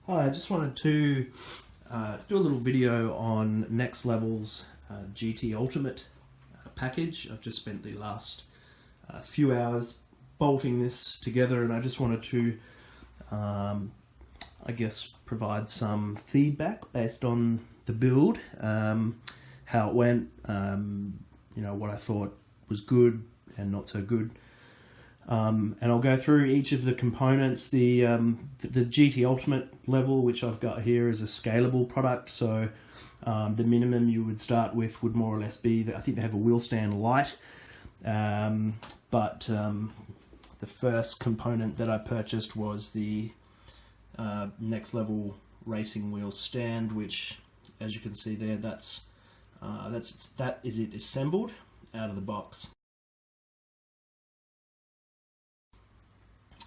Hi, I just wanted to do a little video on Next Level's GTUltimate package. I've just spent the last few hours bolting this together, and I just wanted to, I guess, provide some feedback based on the build, how it went, what I thought was good and not so good. And I'll go through each of the components. The GTUltimate level, which I've got here, is a scalable product. So the minimum you would start with would more or less be that I think they have a wheel stand light. But the first component that I purchased was the Next Level Racing wheel stand, which, as you can see there, that is it assembled out of the box.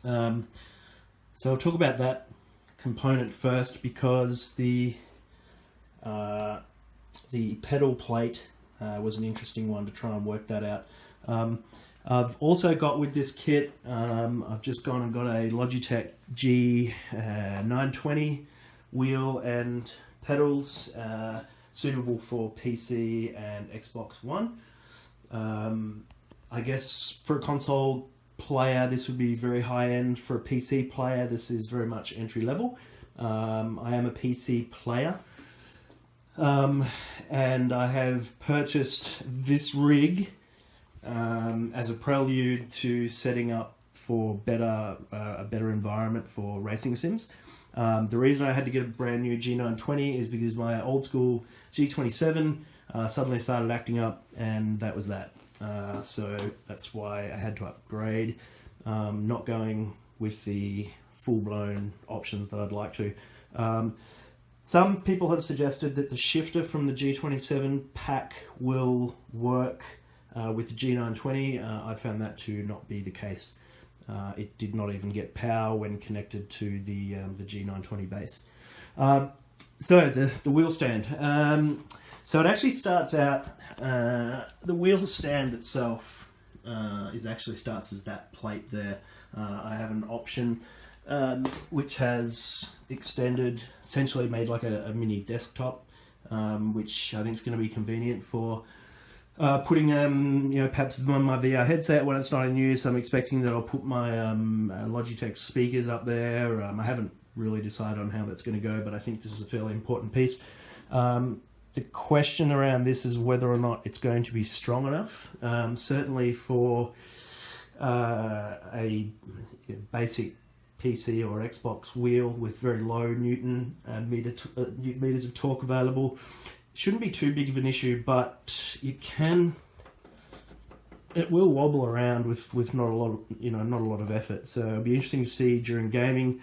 So I'll talk about that component first, because the pedal plate was an interesting one to try and work that out. I've also got with this kit, I've just gone and got a Logitech G920 wheel and pedals, suitable for PC and Xbox One. I guess for a console player this would be very high end. For a PC player this is very much entry level. I am a PC player, and I have purchased this rig as a prelude to setting up for a better environment for racing sims. The reason I had to get a brand new G920 is because my old school G27 suddenly started acting up, and that was that. So that's why I had to upgrade, not going with the full-blown options that I'd like to. Some people have suggested that the shifter from the G27 pack will work with the G920. I found that to not be the case. It did not even get power when connected to the G920 base. So the wheel stand. So it actually starts out, the wheel stand itself starts as that plate there. I have an option which has extended, essentially made like a mini desktop, which I think is going to be convenient for putting perhaps on my VR headset when it's not in use. I'm expecting that I'll put my Logitech speakers up there. I haven't really decided on how that's going to go, but I think this is a fairly important piece. The question around this is whether or not it's going to be strong enough. Certainly for a basic PC or Xbox wheel with very low Newton meters of torque available, shouldn't be too big of an issue, but it will wobble around with not a lot of effort. So it'll be interesting to see during gaming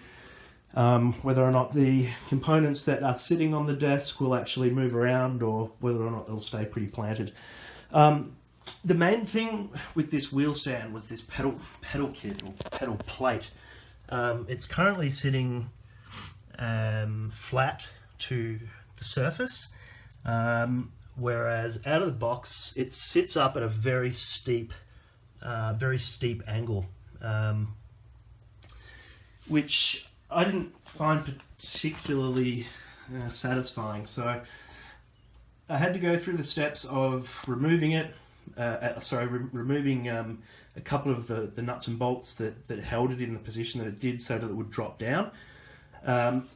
whether or not the components that are sitting on the desk will actually move around, or whether or not they'll stay pretty planted. The main thing with this wheel stand was this pedal kit, or pedal plate. It's currently sitting flat to the surface, whereas out of the box it sits up at a very steep angle, which I didn't find particularly satisfying. So I had to go through the steps of removing it, removing a couple of the nuts and bolts that held it in the position that it did, so that it would drop down. And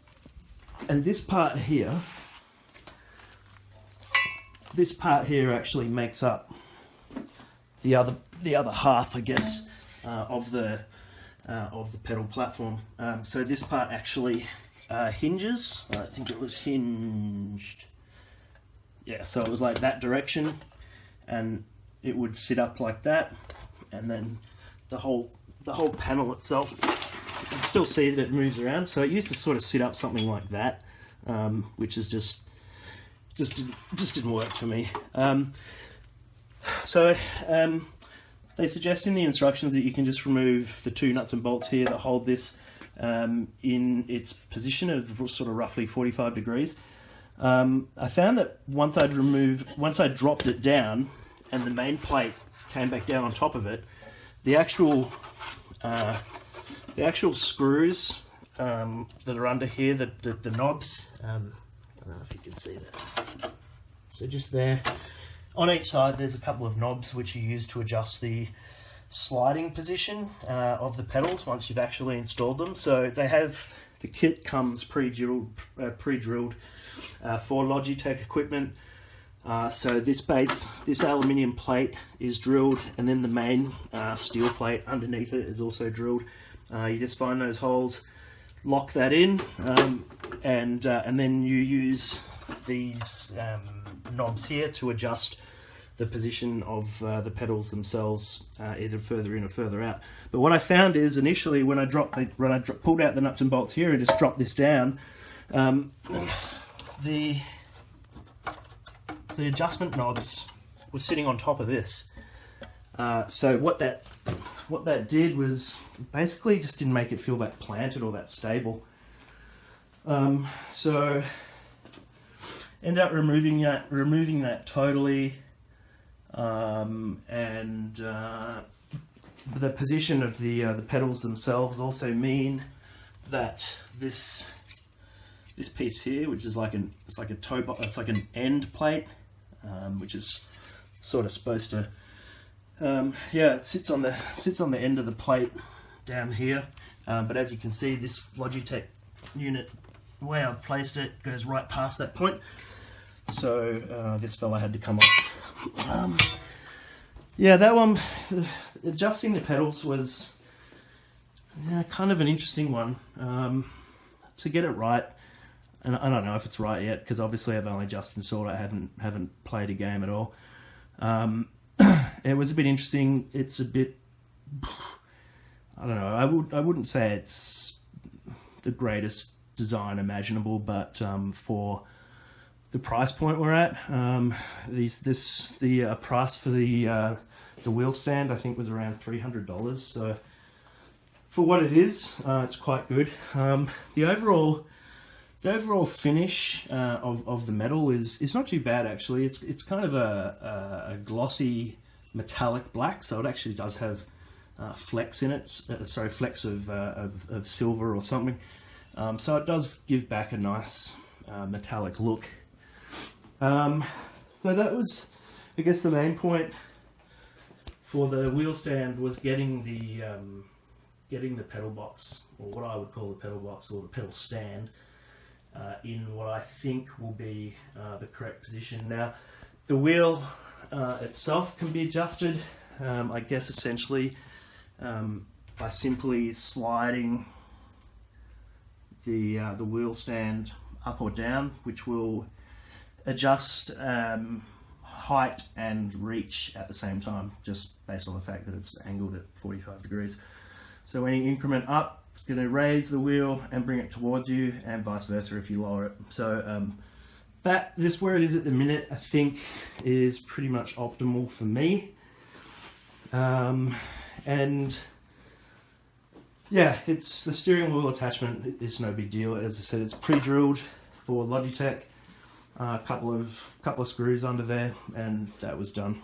this part here actually makes up the other half, I guess, of the pedal platform. So this part actually hinges. I think it was hinged. Yeah, so it was like that direction, and it would sit up like that, and then the whole panel itself, you can still see that it moves around. So it used to sort of sit up something like that, which is just didn't work for me. They suggest in the instructions that you can just remove the two nuts and bolts here that hold this in its position of sort of roughly 45 degrees. I found that once I dropped it down and the main plate came back down on top of it, the actual screws that are under here, the knobs. I don't know if you can see that. So just there. On each side there's a couple of knobs which you use to adjust the sliding position of the pedals once you've actually installed them. So they have, the kit comes pre-drilled for Logitech equipment. So this aluminium plate is drilled, and then the main steel plate underneath it is also drilled. You just find those holes, lock that in, and then you use these knobs here to adjust the position of the pedals themselves, either further in or further out. But what I found is initially when I pulled out the nuts and bolts here and just dropped this down, the adjustment knobs were sitting on top of this. So what that did was basically just didn't make it feel that planted or that stable. So ended up removing that totally, and the position of the pedals themselves also mean that this piece here, which is like an end plate, which is sort of supposed to, it sits on the end of the plate down here. But as you can see, this Logitech unit, the way I've placed it, goes right past that point. So this fella had to come off. That one, adjusting the pedals was kind of an interesting one. To get it right, and I don't know if it's right yet because obviously I've only just installed it. I haven't played a game at all. It was a bit interesting. It's a bit, I don't know, I wouldn't say it's the greatest design imaginable, but for the price point we're at, the price for the wheel stand I think was around $300. So for what it is, it's quite good. The overall finish of the metal is not too bad actually. It's kind of a glossy metallic black, so it actually does have flecks in it. Flecks of silver or something. So it does give back a nice metallic look. So that was, I guess, the main point for the wheel stand was getting the pedal box, or what I would call the pedal box or the pedal stand, in what I think will be the correct position. Now, the wheel itself can be adjusted, I guess, essentially by simply sliding the wheel stand up or down, which will adjust height and reach at the same time, just based on the fact that it's angled at 45 degrees. So when you increment up, it's going to raise the wheel and bring it towards you, and vice versa if you lower it. So this where it is at the minute, I think, is pretty much optimal for me. And yeah, it's the steering wheel attachment. It's no big deal. As I said, it's pre-drilled for Logitech. A couple of screws under there, and that was done.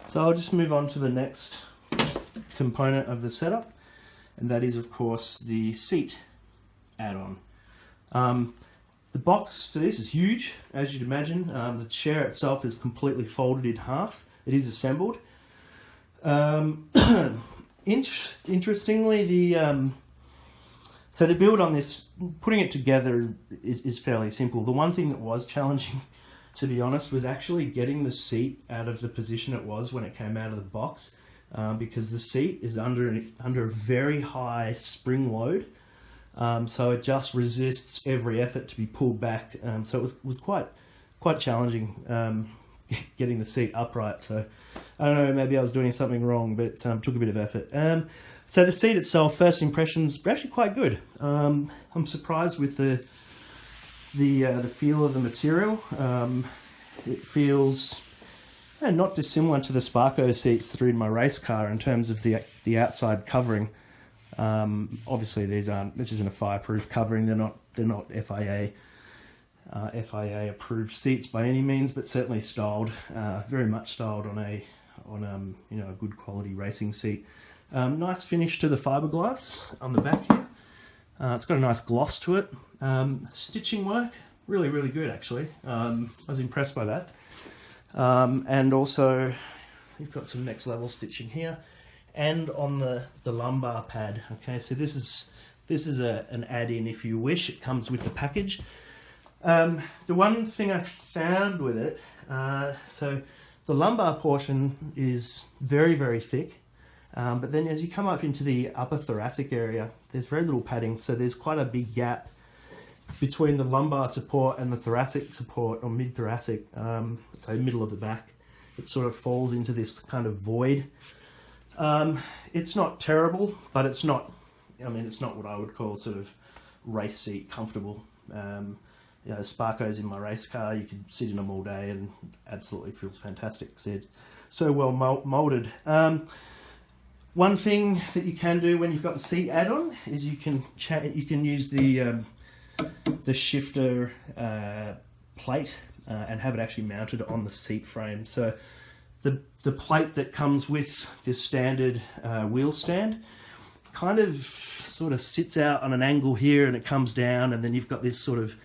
So I'll just move on to the next component of the setup, and that is, of course, the seat add-on. The box for this is huge, as you'd imagine. The chair itself is completely folded in half. It is assembled. Interestingly, so the build on this, putting it together is fairly simple. The one thing that was challenging, to be honest, was actually getting the seat out of the position it was when it came out of the box, because the seat is under a very high spring load, so it just resists every effort to be pulled back. So it was quite challenging getting the seat upright. So I don't know, maybe I was doing something wrong, but took a bit of effort. So the seat itself, first impressions, were actually quite good. I'm surprised with the feel of the material. It feels not dissimilar to the Sparko seats that are in my race car in terms of the outside covering. Obviously, this isn't a fireproof covering. They're not FIA approved seats by any means, but certainly styled, very much styled on a good quality racing seat. Nice finish to the fiberglass on the back here. It's got a nice gloss to it. Stitching work, really, really good actually. I was impressed by that. And also, you've got some Next Level stitching here, and on the lumbar pad. Okay, so this is an add-in if you wish. It comes with the package. The one thing I found with it, so the lumbar portion is very, very thick. But then as you come up into the upper thoracic area, there's very little padding, so there's quite a big gap between the lumbar support and the thoracic support, or mid-thoracic, so middle of the back. It sort of falls into this kind of void. It's not terrible, but it's not, I mean, it's not what I would call sort of race seat comfortable. You know, Sparco's in my race car, you could sit in them all day and absolutely feels fantastic. They're so well molded. One thing that you can do when you've got the seat add-on is you can use the shifter plate and have it actually mounted on the seat frame. So the plate that comes with this standard wheel stand kind of sort of sits out on an angle here, and it comes down, and then you've got this sort of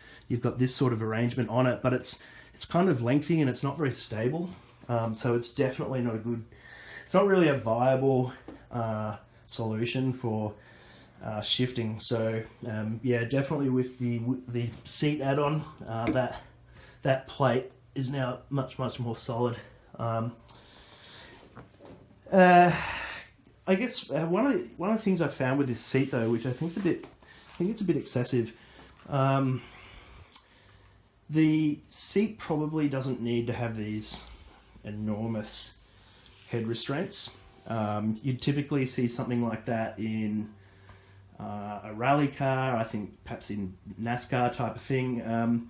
arrangement on it, but it's kind of lengthy and it's not very stable. So it's definitely not a good. It's not really a viable solution for shifting. So yeah, definitely with the seat add-on, that plate is now much more solid. I guess one of the things I found with this seat though, which I think it's a bit excessive. The seat probably doesn't need to have these enormous head restraints. You'd typically see something like that in a rally car, I think perhaps in NASCAR type of thing,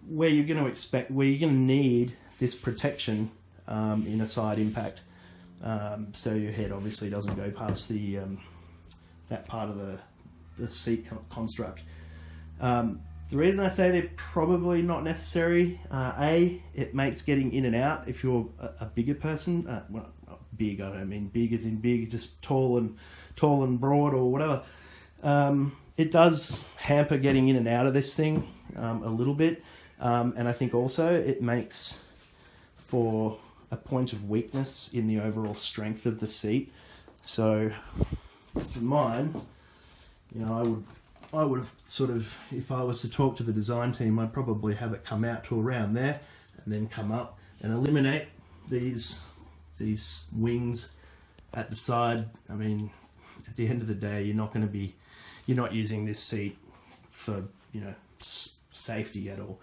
where you're going to need this protection in a side impact, so your head obviously doesn't go past the that part of the seat construct. The reason I say they're probably not necessary, it makes getting in and out, if you're a bigger person, well, big, I don't mean big as in big, just tall and broad or whatever. It does hamper getting in and out of this thing a little bit, and I think also it makes for a point of weakness in the overall strength of the seat. So for mine, you know, I would have sort of, if I was to talk to the design team, I'd probably have it come out to around there and then come up and eliminate these wings at the side. I mean, at the end of the day, you're not using this seat for, you know, safety at all.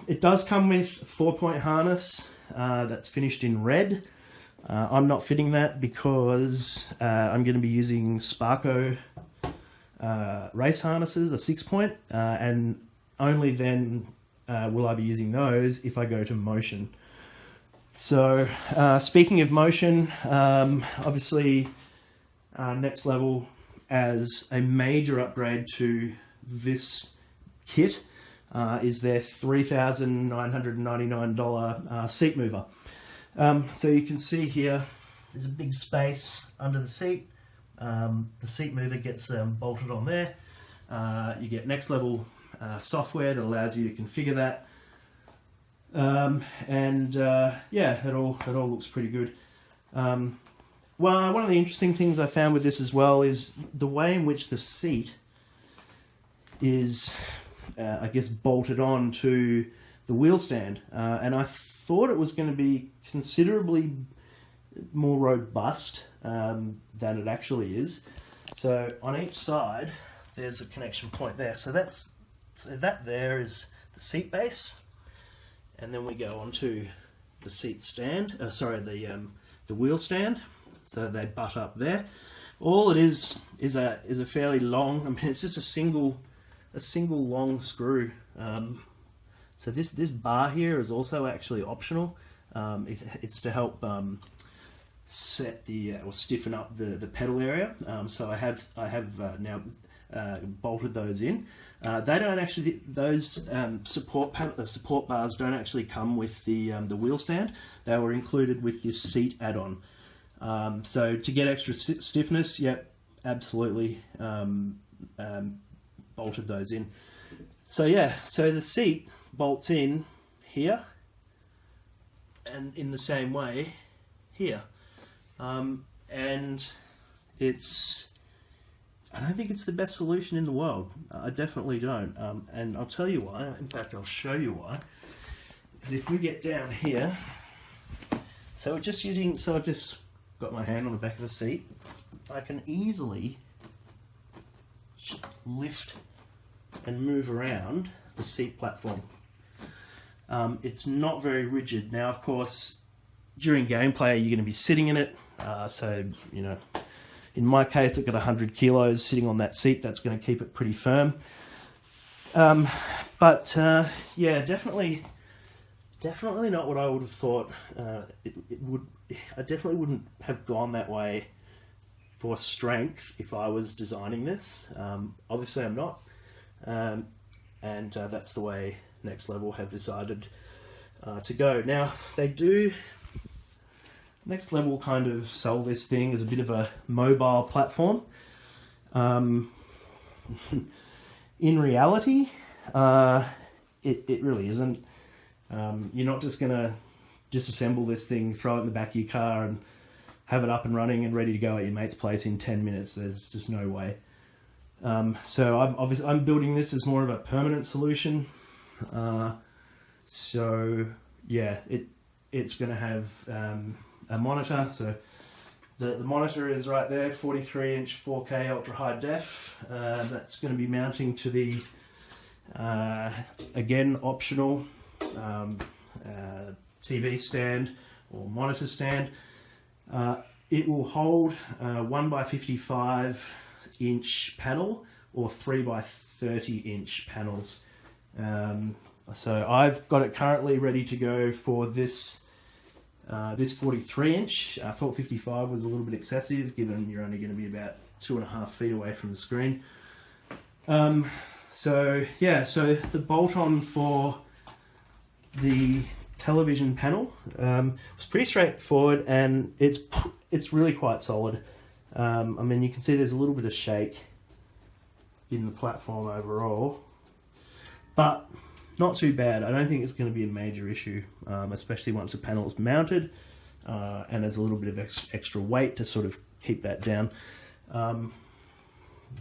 It does come with a 4-point harness that's finished in red. I'm not fitting that because I'm going to be using Sparco race harnesses, a 6-point, and only then will I be using those if I go to motion. So speaking of motion, obviously Next Level, as a major upgrade to this kit, is their $3,999 seat mover. So you can see here there's a big space under the seat. The seat mover gets bolted on there. You get Next Level software that allows you to configure that. Yeah, it all looks pretty good. Well, one of the interesting things I found with this as well is the way in which the seat is, I guess, bolted on to the wheel stand. And I thought it was going to be considerably more robust than it actually is. So on each side, there's a connection point there. So that there is the seat base, and then we go on to the seat stand. The wheel stand. So they butt up there. All it is a fairly long. I mean, it's just a single long screw. So this bar here is also actually optional. It's to help set the or stiffen up the pedal area. So I have now bolted those in. They don't actually, those support bars don't actually come with the wheel stand. They were included with this seat add-on. So to get extra stiffness, yep, absolutely. bolted those in. So yeah, so the seat bolts in here, and in the same way here, and I don't think it's the best solution in the world. I definitely don't, and I'll tell you why. In fact, I'll show you why. Because if we get down here, so I've just got my hand on the back of the seat. I can easily lift and move around the seat platform. It's not very rigid. Now, of course, during gameplay, you're going to be sitting in it. So, you know, in my case, I've got 100 kilos sitting on that seat. That's going to keep it pretty firm. Yeah, definitely not what I would have thought. I definitely wouldn't have gone that way for strength if I was designing this. Obviously, I'm not. And that's the way Next Level have decided to go. Now, Next Level kind of sell this thing as a bit of a mobile platform. In reality, it really isn't. You're not just going to disassemble this thing, throw it in the back of your car and have it up and running and ready to go at your mate's place in 10 minutes. There's just no way. So I'm building this as more of a permanent solution. So yeah, it's going to have a monitor. So the monitor is right there, 43-inch 4K ultra high def. That's going to be mounting to the again optional TV stand or monitor stand. It will hold 1x55-inch panel or 3x30-inch panels. So I've got it currently ready to go for this 43-inch. I thought 55 was a little bit excessive, given you're only going to be about 2.5 feet away from the screen. So yeah, so the bolt-on for the television panel was pretty straightforward, and it's really quite solid. I mean, you can see there's a little bit of shake in the platform overall, but not too bad. I don't think it's going to be a major issue, especially once the panel is mounted and there's a little bit of extra weight to sort of keep that down.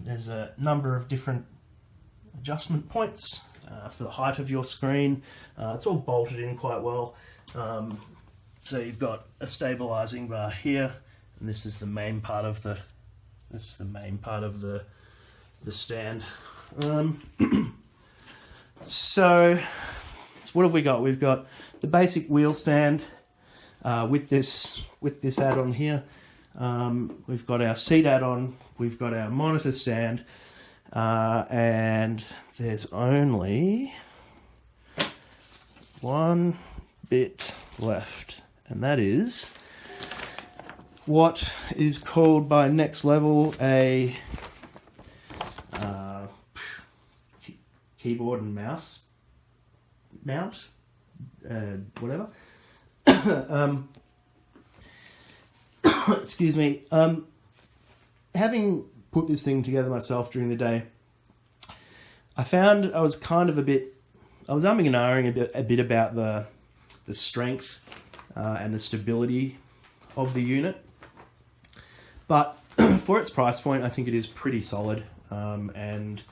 There's a number of different adjustment points for the height of your screen. It's all bolted in quite well. So you've got a stabilizing bar here, and this is the main part of the stand. So what have we got? We've got the basic wheel stand with this add-on here. We've got our seat add-on. We've got our monitor stand, and there's only one bit left, and that is what is called by Next Level a keyboard and mouse mount, whatever. Excuse me. Having put this thing together myself during the day, I found I was kind of umming and ahhing a bit about the strength and the stability of the unit. But for its price point, I think it is pretty solid, and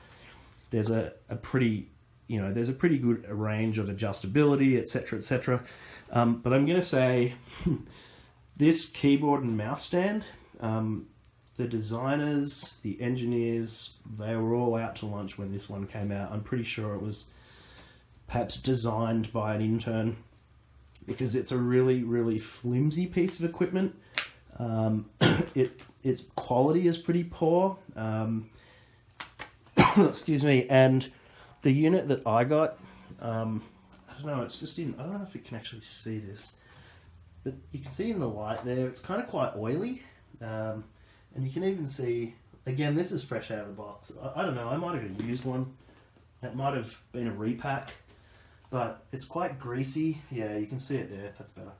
there's a pretty good range of adjustability, etc., etc. But I'm going to say this keyboard and mouse stand, the designers, the engineers, they were all out to lunch when this one came out. I'm pretty sure it was perhaps designed by an intern, because it's a really, really flimsy piece of equipment. Its quality is pretty poor. Excuse me, and the unit that I got, I don't know, it's just I don't know if you can actually see this, but you can see in the light there, it's kind of quite oily, and you can even see, again, this is fresh out of the box. I don't know, I might have used one. It might have been a repack, but it's quite greasy. Yeah, you can see it there, that's better.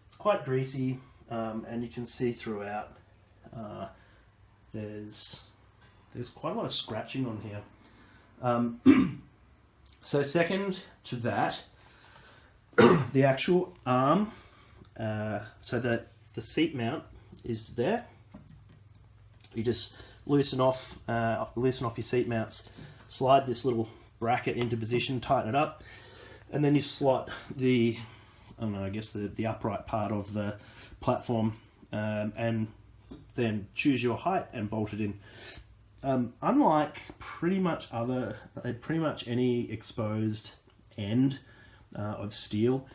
It's quite greasy, and you can see throughout, there's quite a lot of scratching on here. So second to that, the actual arm, so that the seat mount is there. You just loosen off your seat mounts, slide this little bracket into position, tighten it up, and then you slot the, I don't know, I guess the upright part of the platform, and then choose your height and bolt it in. Unlike pretty much any exposed end of steel,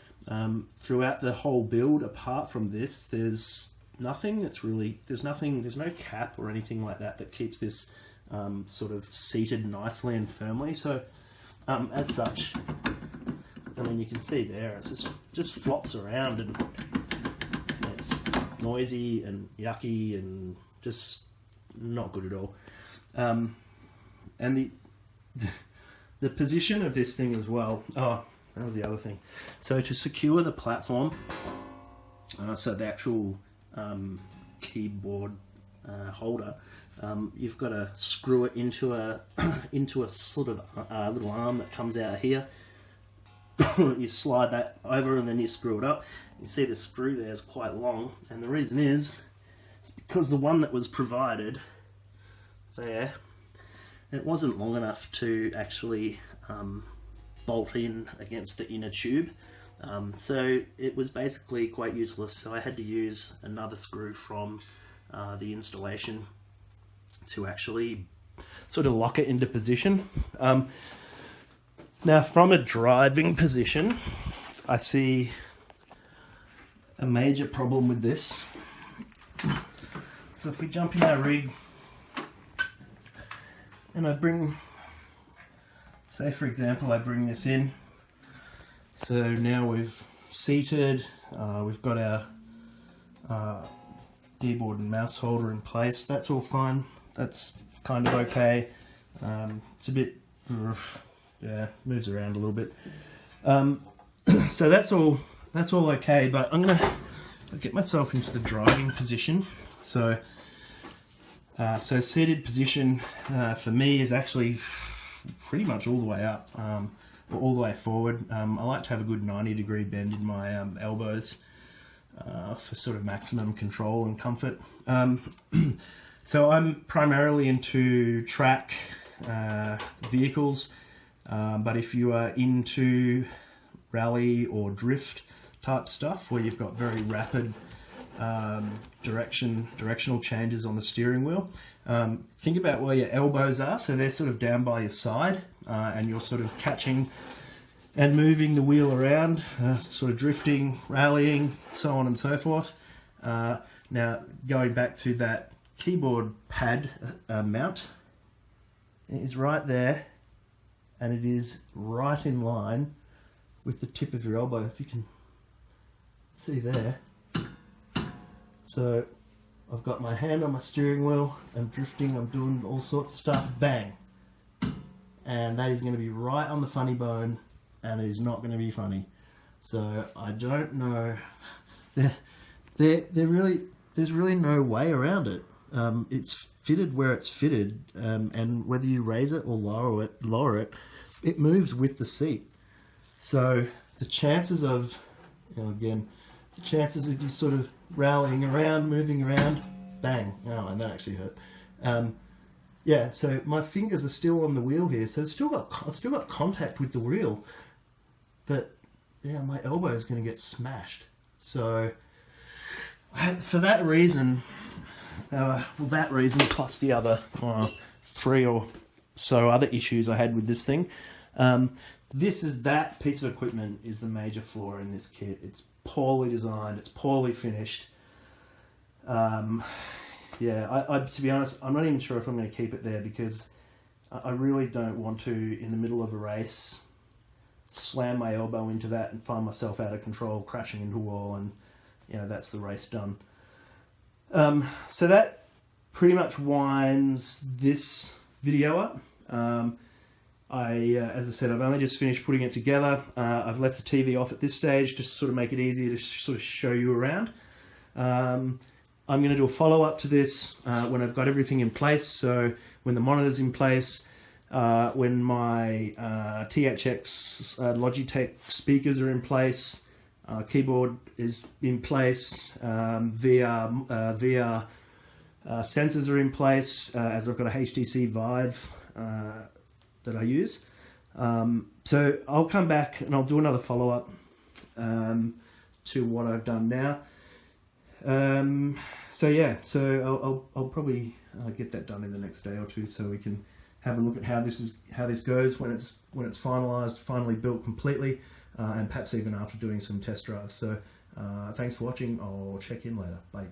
throughout the whole build, apart from this, there's no cap or anything like that keeps this sort of seated nicely and firmly. So as such, I mean, you can see there, it just flops around, and it's noisy and yucky and just not good at all. And the position of this thing as well. Oh, that was the other thing. So to secure the platform, so the actual keyboard holder, you've got to screw it into a sort of little arm that comes out here. You slide that over and then you screw it up. You see the screw there is quite long, and the reason is because the one that was provided there, it wasn't long enough to actually bolt in against the inner tube, so it was basically quite useless. So I had to use another screw from the installation to actually sort of lock it into position. Now, from a driving position, I see a major problem with this. So if we jump in our rig and I bring, say for example, I bring this in. So now we've seated, we've got our keyboard and mouse holder in place. That's all fine. That's kind of okay. It's a bit, yeah, moves around a little bit. So that's all okay, but I'm gonna get myself into the driving position. So seated position for me is actually pretty much all the way up, or all the way forward. I like to have a good 90-degree bend in my elbows for sort of maximum control and comfort. So I'm primarily into track vehicles, but if you are into rally or drift type stuff where you've got very rapid directional changes on the steering wheel, think about where your elbows are. So they're sort of down by your side, and you're sort of catching and moving the wheel around, sort of drifting, rallying, so on and so forth. Now going back to that keyboard pad mount, it is right there, and it is right in line with the tip of your elbow, if you can see there. So I've got my hand on my steering wheel, I'm drifting, I'm doing all sorts of stuff, bang. And that is going to be right on the funny bone, and it is not going to be funny. So I don't know, there's really no way around it. It's fitted where it's fitted, and whether you raise it or lower it, it moves with the seat. So the chances of, you sort of rallying around, moving around, bang, oh, and that actually hurt. Yeah, so my fingers are still on the wheel here, so I've still got contact with the wheel, but yeah, my elbow is going to get smashed. So for that reason, plus the other 3 or so other issues I had with this thing, that piece of equipment is the major flaw in this kit. It's poorly designed, it's poorly finished. Yeah, I to be honest, I'm not even sure if I'm going to keep it there, because I really don't want to, in the middle of a race, slam my elbow into that and find myself out of control, crashing into a wall, and that's the race done. So that pretty much winds this video up. As I said, I've only just finished putting it together. I've left the TV off at this stage, just to sort of make it easier to sort of show you around. I'm going to do a follow-up to this when I've got everything in place. So when the monitor's in place, when my THX Logitech speakers are in place, keyboard is in place, VR sensors are in place, as I've got a HTC Vive that I use. So I'll come back and I'll do another follow-up to what I've done now. So yeah, so I'll probably get that done in the next day or two, so we can have a look at how this goes when it's finalized, finally built completely, and perhaps even after doing some test drives. So thanks for watching. I'll check in later. Bye.